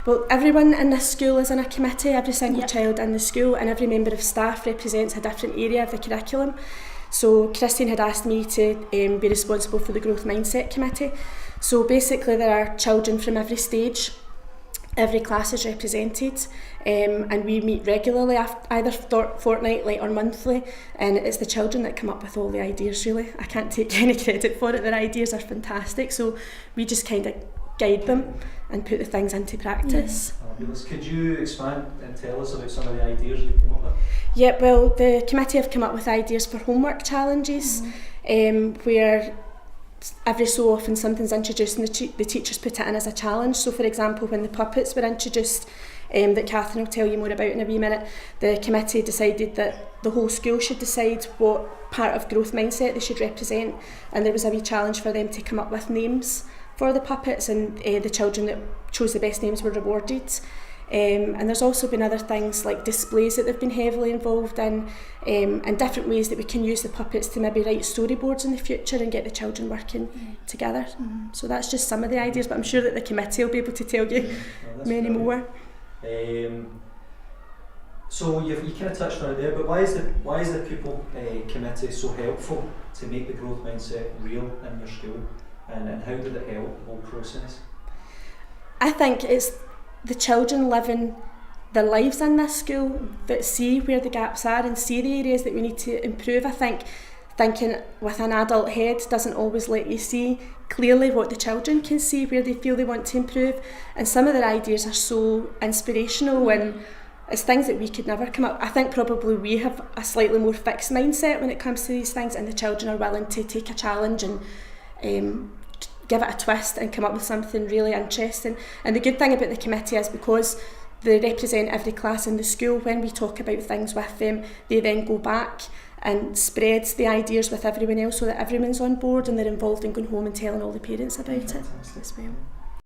Well, everyone in this school is in a committee, every single child in the school, and every member of staff represents a different area of the curriculum. So Christine had asked me to be responsible for the Growth Mindset Committee. So basically there are children from every stage, every class is represented, and we meet regularly, either fortnightly or monthly, and it's the children that come up with all the ideas really. I can't take any credit for it, their ideas are fantastic, so we just kind of guide them and put the things into practice. Fabulous. Could you expand and tell us about some of the ideas you came up with? Yeah, well, the committee have come up with ideas for homework challenges, where every so often something's introduced and the teachers put it in as a challenge. So for example, when the puppets were introduced, that Catherine will tell you more about in a wee minute, the committee decided that the whole school should decide what part of growth mindset they should represent, and there was a wee challenge for them to come up with names for the puppets, and the children that chose the best names were rewarded. And there's also been other things like displays that they've been heavily involved in, and different ways that we can use the puppets to maybe write storyboards in the future and get the children working together. So that's just some of the ideas, but I'm sure that the committee will be able to tell you many more. So you kind of touched on it there, but why is the pupil committee so helpful to make the growth mindset real in your school, and how did it help the whole process? I think it's the children living their lives in this school that see where the gaps are and see the areas that we need to improve. I think thinking with an adult head doesn't always let you see clearly what the children can see, where they feel they want to improve, and some of their ideas are so inspirational and it's things that we could never come up. I think probably we have a slightly more fixed mindset when it comes to these things, and the children are willing to take a challenge and give it a twist and come up with something really interesting. And the good thing about the committee is because they represent every class in the school, when we talk about things with them, they then go back and spread the ideas with everyone else so that everyone's on board and they're involved in going home and telling all the parents about it as well.